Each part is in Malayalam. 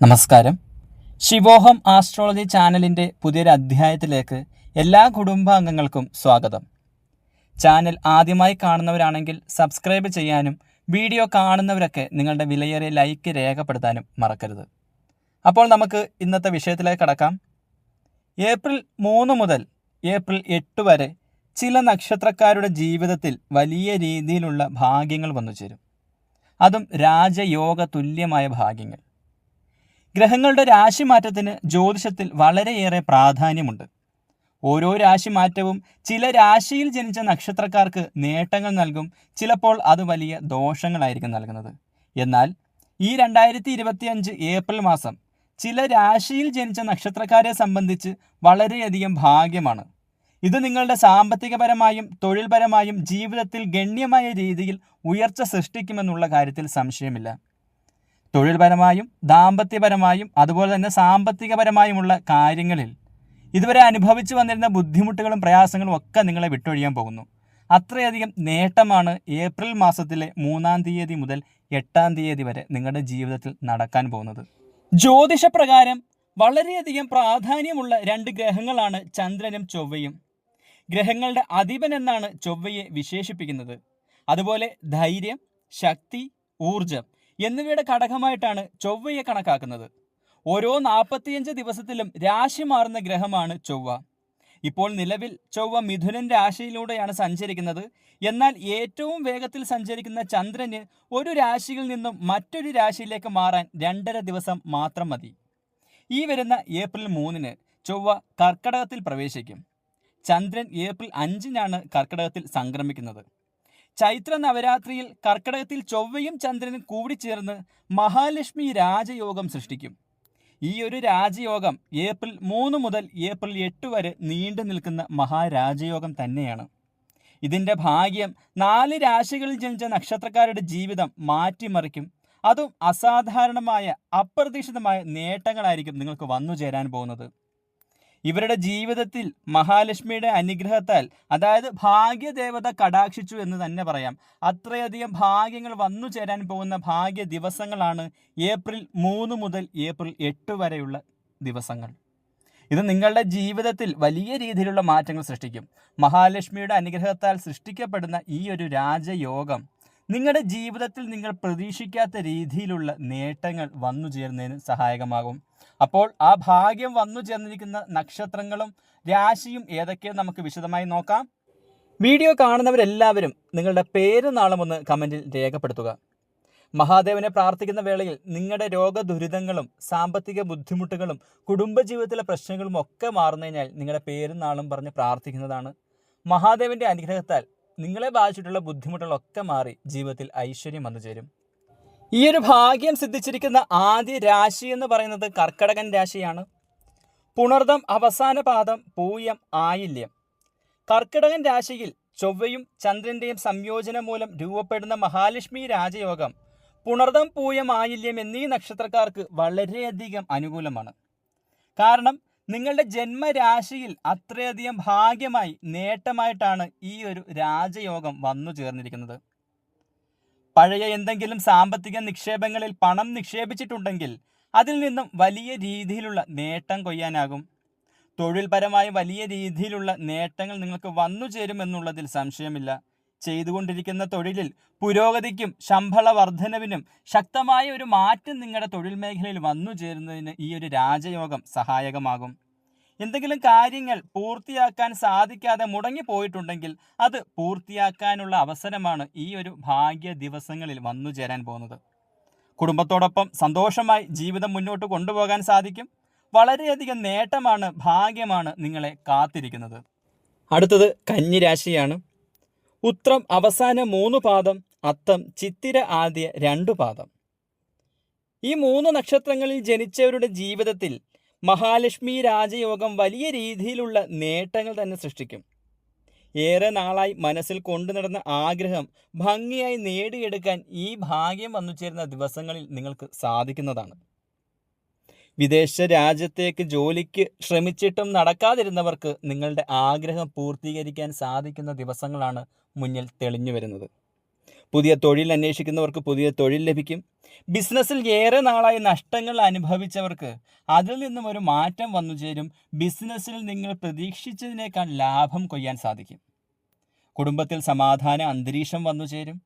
നമസ്കാരം. ശിവോഹം ആസ്ട്രോളജി ചാനലിൻ്റെ പുതിയൊരു അധ്യായത്തിലേക്ക് എല്ലാ കുടുംബാംഗങ്ങൾക്കും സ്വാഗതം. ചാനൽ ആദ്യമായി കാണുന്നവരാണെങ്കിൽ സബ്സ്ക്രൈബ് ചെയ്യാനും വീഡിയോ കാണുന്നവരൊക്കെ നിങ്ങളുടെ വിലയേറിയ ലൈക്ക് രേഖപ്പെടുത്താനും മറക്കരുത്. അപ്പോൾ നമുക്ക് ഇന്നത്തെ വിഷയത്തിലേക്ക് കടക്കാം. ഏപ്രിൽ 3 മുതൽ ഏപ്രിൽ 8 വരെ ചില നക്ഷത്രക്കാരുടെ ജീവിതത്തിൽ വലിയ രീതിയിലുള്ള ഭാഗ്യങ്ങൾ വന്നു ചേരും. അതും രാജയോഗ തുല്യമായ ഭാഗ്യങ്ങൾ. ഗ്രഹങ്ങളുടെ രാശിമാറ്റത്തിന് ജ്യോതിഷത്തിൽ വളരെയേറെ പ്രാധാന്യമുണ്ട്. ഓരോ രാശിമാറ്റവും ചില രാശിയിൽ ജനിച്ച നക്ഷത്രക്കാർക്ക് നേട്ടങ്ങൾ നൽകും, ചിലപ്പോൾ അത് വലിയ ദോഷങ്ങളായിരിക്കും നൽകുന്നത്. എന്നാൽ ഈ 2025 ഏപ്രിൽ മാസം ചില രാശിയിൽ ജനിച്ച നക്ഷത്രക്കാരെ സംബന്ധിച്ച് വളരെയധികം ഭാഗ്യമാണ്. ഇത് നിങ്ങളുടെ സാമ്പത്തികപരമായും തൊഴിൽപരമായും ജീവിതത്തിൽ ഗണ്യമായ രീതിയിൽ ഉയർച്ച സൃഷ്ടിക്കുമെന്നുള്ള കാര്യത്തിൽ സംശയമില്ല. തൊഴിൽപരമായും ദാമ്പത്യപരമായും അതുപോലെ തന്നെ സാമ്പത്തികപരമായുമുള്ള കാര്യങ്ങളിൽ ഇതുവരെ അനുഭവിച്ചു വന്നിരുന്ന ബുദ്ധിമുട്ടുകളും പ്രയാസങ്ങളും ഒക്കെ നിങ്ങളെ വിട്ടൊഴിയാൻ പോകുന്നു. അത്രയധികം നേട്ടമാണ് ഏപ്രിൽ മാസത്തിലെ 3-ാം തീയതി മുതൽ 8-ാം തീയതി വരെ നിങ്ങളുടെ ജീവിതത്തിൽ നടക്കാൻ പോകുന്നത്. ജ്യോതിഷപ്രകാരം വളരെയധികം പ്രാധാന്യമുള്ള 2 ഗ്രഹങ്ങളാണ് ചന്ദ്രനും ചൊവ്വയും. ഗ്രഹങ്ങളുടെ അധിപൻ എന്നാണ് ചൊവ്വയെ വിശേഷിപ്പിക്കുന്നത്. അതുപോലെ ധൈര്യം, ശക്തി, ഊർജം എന്നിവയുടെ ഘടകമായിട്ടാണ് ചൊവ്വയെ കണക്കാക്കുന്നത്. ഓരോ 45 ദിവസത്തിലും രാശി മാറുന്ന ഗ്രഹമാണ് ചൊവ്വ. ഇപ്പോൾ നിലവിൽ ചൊവ്വ മിഥുനൻ രാശിയിലൂടെയാണ് സഞ്ചരിക്കുന്നത്. എന്നാൽ ഏറ്റവും വേഗത്തിൽ സഞ്ചരിക്കുന്ന ചന്ദ്രന് ഒരു രാശിയിൽ നിന്നും മറ്റൊരു രാശിയിലേക്ക് മാറാൻ 2.5 ദിവസം മാത്രം മതി. ഈ വരുന്ന ഏപ്രിൽ 3-ന് ചൊവ്വ കർക്കടകത്തിൽ പ്രവേശിക്കും. ചന്ദ്രൻ ഏപ്രിൽ 5-നാണ് കർക്കടകത്തിൽ സംക്രമിക്കുന്നത്. ചൈത്ര നവരാത്രിയിൽ കർക്കടകത്തിൽ ചൊവ്വയും ചന്ദ്രനും കൂടിച്ചേർന്ന് മഹാലക്ഷ്മി രാജയോഗം സൃഷ്ടിക്കും. ഈ ഒരു രാജയോഗം ഏപ്രിൽ 3 മുതൽ ഏപ്രിൽ 8 വരെ നീണ്ടു നിൽക്കുന്ന മഹാരാജയോഗം തന്നെയാണ്. ഇതിൻ്റെ ഭാഗ്യം 4 രാശികളിൽ ജനിച്ച നക്ഷത്രക്കാരുടെ ജീവിതം മാറ്റിമറിക്കും. അതും അസാധാരണമായ അപ്രതീക്ഷിതമായ നേട്ടങ്ങളായിരിക്കും നിങ്ങൾക്ക് വന്നു ചേരാൻ പോകുന്നത്. ഇവരുടെ ജീവിതത്തിൽ മഹാലക്ഷ്മിയുടെ അനുഗ്രഹത്താൽ, അതായത് ഭാഗ്യദേവത കടാക്ഷിച്ചു എന്ന് തന്നെ പറയാം. അത്രയധികം ഭാഗ്യങ്ങൾ വന്നു ചേരാൻ പോകുന്ന ഭാഗ്യ ദിവസങ്ങളാണ് ഏപ്രിൽ 3 മുതൽ ഏപ്രിൽ 8 വരെയുള്ള ദിവസങ്ങൾ. ഇത് നിങ്ങളുടെ ജീവിതത്തിൽ വലിയ രീതിയിലുള്ള മാറ്റങ്ങൾ സൃഷ്ടിക്കും. മഹാലക്ഷ്മിയുടെ അനുഗ്രഹത്താൽ സൃഷ്ടിക്കപ്പെടുന്ന ഈ ഒരു രാജയോഗം നിങ്ങളുടെ ജീവിതത്തിൽ നിങ്ങൾ പ്രതീക്ഷിക്കാത്ത രീതിയിലുള്ള നേട്ടങ്ങൾ വന്നു ചേരുന്നതിന് സഹായകമാകും. അപ്പോൾ ആ ഭാഗ്യം വന്നു ചേർന്നിരിക്കുന്ന നക്ഷത്രങ്ങളും രാശിയും ഏതൊക്കെയെന്ന് നമുക്ക് വിശദമായി നോക്കാം. വീഡിയോ കാണുന്നവരെല്ലാവരും നിങ്ങളുടെ പേര് നാളുമൊന്ന് കമൻറ്റിൽ രേഖപ്പെടുത്തുക. മഹാദേവനെ പ്രാർത്ഥിക്കുന്ന വേളയിൽ നിങ്ങളുടെ രോഗദുരിതങ്ങളും സാമ്പത്തിക ബുദ്ധിമുട്ടുകളും കുടുംബജീവിതത്തിലെ പ്രശ്നങ്ങളും ഒക്കെ മാറുന്നതിനാൽ നിങ്ങളുടെ പേരും നാളും പറഞ്ഞ് പ്രാർത്ഥിക്കുന്നതാണ്. മഹാദേവൻ്റെ അനുഗ്രഹത്താൽ നിങ്ങളെ ബാധിച്ചിട്ടുള്ള ബുദ്ധിമുട്ടുകളൊക്കെ മാറി ജീവിതത്തിൽ ഐശ്വര്യം വന്നു ചേരും. ഈ ഒരു ഭാഗ്യം സിദ്ധിച്ചിരിക്കുന്ന ആദ്യ രാശി എന്ന് പറയുന്നത് കർക്കടകൻ രാശിയാണ്. പുണർദം അവസാന പാദം, പൂയം, ആയില്യം. കർക്കിടകൻ രാശിയിൽ ചൊവ്വയും ചന്ദ്രൻ്റെയും സംയോജനം മൂലം രൂപപ്പെടുന്ന മഹാലക്ഷ്മി രാജയോഗം പുണർദം, പൂയം, ആയില്യം എന്നീ നക്ഷത്രക്കാർക്ക് വളരെയധികം അനുകൂലമാണ്. കാരണം നിങ്ങളുടെ ജന്മരാശിയിൽ അത്രയധികം ഭാഗ്യമായി നേട്ടമായിട്ടാണ് ഈ ഒരു രാജയോഗം വന്നു ചേർന്നിരിക്കുന്നത്. പഴയ എന്തെങ്കിലും സാമ്പത്തിക നിക്ഷേപങ്ങളിൽ പണം നിക്ഷേപിച്ചിട്ടുണ്ടെങ്കിൽ അതിൽ നിന്നും വലിയ രീതിയിലുള്ള നേട്ടം കൊയ്യാനാകും. തൊഴിൽപരമായി വലിയ രീതിയിലുള്ള നേട്ടങ്ങൾ നിങ്ങൾക്ക് വന്നു ചേരുമെന്നുള്ളതിൽ സംശയമില്ല. ചെയ്തുകൊണ്ടിരിക്കുന്ന തൊഴിലിൽ പുരോഗതിക്കും ശമ്പള വർധനവിനും ശക്തമായ ഒരു മാറ്റം നിങ്ങളുടെ തൊഴിൽ മേഖലയിൽ വന്നു ചേരുന്നതിന് ഈ ഒരു രാജയോഗം സഹായകമാകും. എന്തെങ്കിലും കാര്യങ്ങൾ പൂർത്തിയാക്കാൻ സാധിക്കാതെ മുടങ്ങിപ്പോയിട്ടുണ്ടെങ്കിൽ അത് പൂർത്തിയാക്കാനുള്ള അവസരമാണ് ഈ ഒരു ഭാഗ്യ ദിവസങ്ങളിൽ വന്നു ചേരാൻ പോകുന്നത്. കുടുംബത്തോടൊപ്പം സന്തോഷമായി ജീവിതം മുന്നോട്ട് കൊണ്ടുപോകാൻ സാധിക്കും. വളരെയധികം നേട്ടമാണ്, ഭാഗ്യമാണ് നിങ്ങളെ കാത്തിരിക്കുന്നത്. അടുത്തത് കന്നിരാശിയാണ്. ഉത്രം അവസാന 3 പാദം, അത്തം ചിത്തിര ആദ്യ 2 പാദം. ഈ 3 നക്ഷത്രങ്ങളിൽ ജനിച്ചവരുടെ ജീവിതത്തിൽ മഹാലക്ഷ്മി രാജയോഗം വലിയ രീതിയിലുള്ള നേട്ടങ്ങൾ തന്നെ സൃഷ്ടിക്കും. ഏറെ നാളായി മനസ്സിൽ കൊണ്ടു നടന്ന ആഗ്രഹം ഭംഗിയായി നേടിയെടുക്കാൻ ഈ ഭാഗ്യം വന്നു ചേരുന്ന ദിവസങ്ങളിൽ നിങ്ങൾക്ക് സാധിക്കുന്നതാണ്. വിദേശ രാജ്യത്തേക്ക് ജോലിക്ക് ശ്രമിച്ചിട്ടും നടക്കാതിരുന്നവർക്ക് നിങ്ങളുടെ ആഗ്രഹം പൂർത്തീകരിക്കാൻ സാധിക്കുന്ന ദിവസങ്ങളാണ് മുന്നിൽ തെളിഞ്ഞു വരുന്നത്. പുതിയ തൊഴിൽ അന്വേഷിക്കുന്നവർക്ക് പുതിയ തൊഴിൽ ലഭിക്കും. ബിസിനസ്സിൽ ഏറെ നാളായി നഷ്ടങ്ങൾ അനുഭവിച്ചവർക്ക് അതിൽ നിന്നും ഒരു മാറ്റം വന്നു ചേരും. ബിസിനസ്സിൽ നിങ്ങൾ പ്രതീക്ഷിച്ചതിനേക്കാൾ ലാഭം കൊയ്യാൻ സാധിക്കും. കുടുംബത്തിൽ സമാധാന അന്തരീക്ഷം വന്നു ചേരും.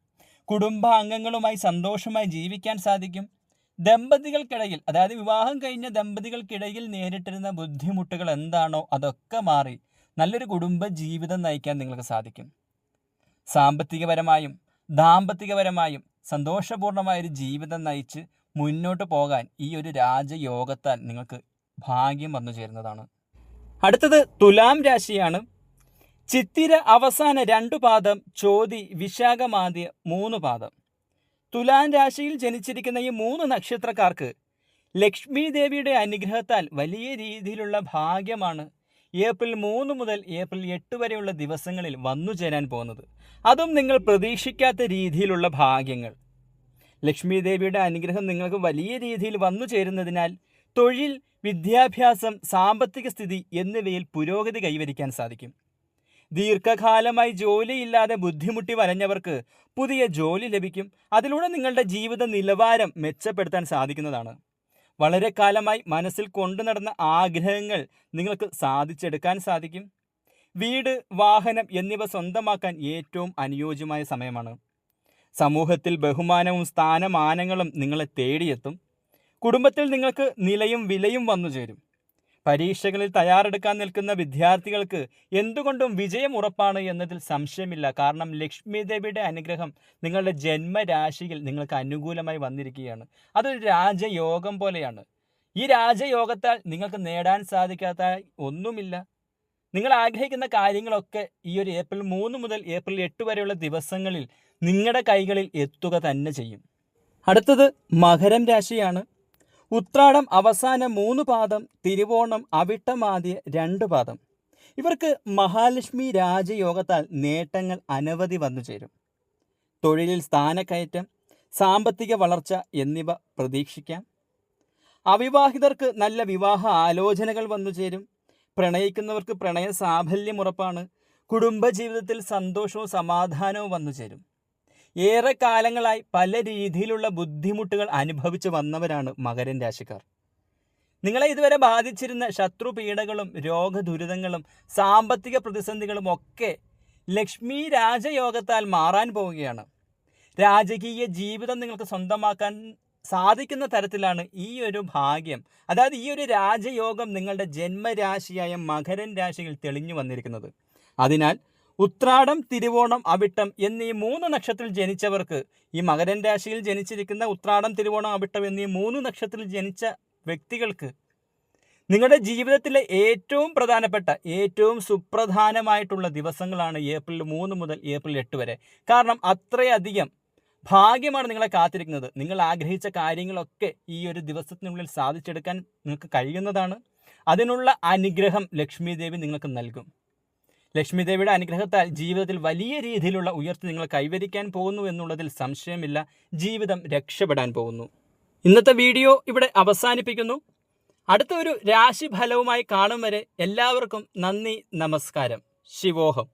കുടുംബാംഗങ്ങളുമായി സന്തോഷമായി ജീവിക്കാൻ സാധിക്കും. ദമ്പതികൾക്കിടയിൽ, അതായത് വിവാഹം കഴിഞ്ഞ ദമ്പതികൾക്കിടയിൽ നേരിട്ടിരുന്ന ബുദ്ധിമുട്ടുകൾ എന്താണോ അതൊക്കെ മാറി നല്ലൊരു കുടുംബ ജീവിതം നയിക്കാൻ നിങ്ങൾക്ക് സാധിക്കും. സാമ്പത്തികപരമായും ദാമ്പത്തികപരമായും സന്തോഷപൂർണമായൊരു ജീവിതം നയിച്ച് മുന്നോട്ട് പോകാൻ ഈ ഒരു രാജയോഗത്താൽ നിങ്ങൾക്ക് ഭാഗ്യം വന്നു ചേരുന്നതാണ്. അടുത്തത് തുലാം രാശിയാണ്. ചിത്തിര അവസാന 2 പാദം, ചോതി വിശാഖമാദ്യ 3 പാദം. തുലാം രാശിയിൽ ജനിച്ചിരിക്കുന്ന ഈ 3 നക്ഷത്രക്കാർക്ക് ലക്ഷ്മി ദേവിയുടെ അനുഗ്രഹത്താൽ വലിയ രീതിയിലുള്ള ഭാഗ്യമാണ് ഏപ്രിൽ 3 മുതൽ ഏപ്രിൽ 8 വരെയുള്ള ദിവസങ്ങളിൽ വന്നു ചേരാൻ പോകുന്നത്. അതും നിങ്ങൾ പ്രതീക്ഷിക്കാത്ത രീതിയിലുള്ള ഭാഗ്യങ്ങൾ. ലക്ഷ്മി ദേവിയുടെ അനുഗ്രഹം നിങ്ങൾക്ക് വലിയ രീതിയിൽ വന്നു ചേരുന്നതിനാൽ തൊഴിൽ, വിദ്യാഭ്യാസം, സാമ്പത്തിക സ്ഥിതി എന്നിവയിൽ പുരോഗതി കൈവരിക്കാൻ സാധിക്കും. ദീർഘകാലമായി ജോലിയില്ലാതെ ബുദ്ധിമുട്ടി വലഞ്ഞവർക്ക് പുതിയ ജോലി ലഭിക്കും. അതിലൂടെ നിങ്ങളുടെ ജീവിത നിലവാരം മെച്ചപ്പെടുത്താൻ സാധിക്കുന്നതാണ്. വളരെ കാലമായി മനസ്സിൽ കൊണ്ടു നടന്ന ആഗ്രഹങ്ങൾ നിങ്ങൾക്ക് സാധിച്ചെടുക്കാൻ സാധിക്കും. വീട്, വാഹനം എന്നിവ സ്വന്തമാക്കാൻ ഏറ്റവും അനുയോജ്യമായ സമയമാണ്. സമൂഹത്തിൽ ബഹുമാനവും സ്ഥാനമാനങ്ങളും നിങ്ങളെ തേടിയെത്തും. കുടുംബത്തിൽ നിങ്ങൾക്ക് നിലയും വിലയും വന്നു ചേരും. പരീക്ഷകളിൽ തയ്യാറെടുക്കാൻ നിൽക്കുന്ന വിദ്യാർത്ഥികൾക്ക് എന്തുകൊണ്ടും വിജയം ഉറപ്പാണ് എന്നതിൽ സംശയമില്ല. കാരണം ലക്ഷ്മി ദേവിയുടെ അനുഗ്രഹം നിങ്ങളുടെ ജന്മരാശിയിൽ നിങ്ങൾക്ക് അനുകൂലമായി വന്നിരിക്കുകയാണ്. അതൊരു രാജയോഗം പോലെയാണ്. ഈ രാജയോഗത്താൽ നിങ്ങൾക്ക് നേടാൻ സാധിക്കാത്ത ഒന്നുമില്ല. നിങ്ങൾ ആഗ്രഹിക്കുന്ന കാര്യങ്ങളൊക്കെ ഈ ഒരു ഏപ്രിൽ 3 മുതൽ ഏപ്രിൽ 8 വരെയുള്ള ദിവസങ്ങളിൽ നിങ്ങളുടെ കൈകളിൽ എത്തുക തന്നെ ചെയ്യും. അടുത്തത് മകരം രാശിയാണ്. ഉത്രാടം അവസാന 3 പാദം, തിരുവോണം അവിട്ടമാദ്യ 2 പാദം. ഇവർക്ക് മഹാലക്ഷ്മി രാജയോഗത്താൽ നേട്ടങ്ങൾ അനവധി വന്നു ചേരും. തൊഴിലിൽ സ്ഥാനക്കയറ്റം, സാമ്പത്തിക വളർച്ച എന്നിവ പ്രതീക്ഷിക്കാം. അവിവാഹിതർക്ക് നല്ല വിവാഹ ആലോചനകൾ വന്നു ചേരും. പ്രണയിക്കുന്നവർക്ക് പ്രണയ സാഫല്യം ഉറപ്പാണ്. കുടുംബജീവിതത്തിൽ സന്തോഷവും സമാധാനവും വന്നു ചേരും. ഏറെ കാലങ്ങളായി പല രീതിയിലുള്ള ബുദ്ധിമുട്ടുകൾ അനുഭവിച്ചു വന്നവരാണ് മകരം രാശിക്കാർ. നിങ്ങളെ ഇതുവരെ ബാധിച്ചിരുന്ന ശത്രുപീഡകളും രോഗദുരിതങ്ങളും സാമ്പത്തിക പ്രതിസന്ധികളും ഒക്കെ ലക്ഷ്മി രാജയോഗത്താൽ മാറാൻ പോവുകയാണ്. രാജകീയ ജീവിതം നിങ്ങൾക്ക് സ്വന്തമാക്കാൻ സാധിക്കുന്ന തരത്തിലാണ് ഈ ഒരു ഭാഗ്യം, അതായത് ഈ ഒരു രാജയോഗം നിങ്ങളുടെ ജന്മരാശിയായ മകരം രാശിയിൽ തെളിഞ്ഞു വന്നിരിക്കുന്നത്. അതിനാൽ ഉത്രാടം, തിരുവോണം, അവിട്ടം എന്നീ 3 നക്ഷത്രത്തിൽ ജനിച്ചവർക്ക്, ഈ മകരം രാശിയിൽ ജനിച്ചിരിക്കുന്ന ഉത്രാടം, തിരുവോണം, അവിട്ടം എന്നീ 3 നക്ഷത്രത്തിൽ ജനിച്ച വ്യക്തികൾക്ക് നിങ്ങളുടെ ജീവിതത്തിലെ ഏറ്റവും പ്രധാനപ്പെട്ട, ഏറ്റവും സുപ്രധാനമായിട്ടുള്ള ദിവസങ്ങളാണ് ഏപ്രിൽ 3 മുതൽ ഏപ്രിൽ 8 വരെ. കാരണം അത്രയധികം ഭാഗ്യമാണ് നിങ്ങളെ കാത്തിരിക്കുന്നത്. നിങ്ങൾ ആഗ്രഹിച്ച കാര്യങ്ങളൊക്കെ ഈ ഒരു ദിവസത്തിനുള്ളിൽ സാധിച്ചെടുക്കാൻ നിങ്ങൾക്ക് കഴിയുന്നതാണ്. അതിനുള്ള അനുഗ്രഹം ലക്ഷ്മി ദേവി നിങ്ങൾക്ക് നൽകും. ലക്ഷ്മി ദേവിയുടെ അനുഗ്രഹത്താൽ ജീവിതത്തിൽ വലിയ രീതിയിലുള്ള ഉയർച്ച നിങ്ങൾ കൈവരിക്കാൻ പോകുന്നു എന്നുള്ളതിൽ സംശയമില്ല. ജീവിതം രക്ഷപ്പെടാൻ പോകുന്നു. ഇന്നത്തെ വീഡിയോ ഇവിടെ അവസാനിപ്പിക്കുന്നു. അടുത്ത ഒരു രാശിഫലവുമായി കാണും വരെ എല്ലാവർക്കും നന്ദി, നമസ്കാരം. ശിവോഹം.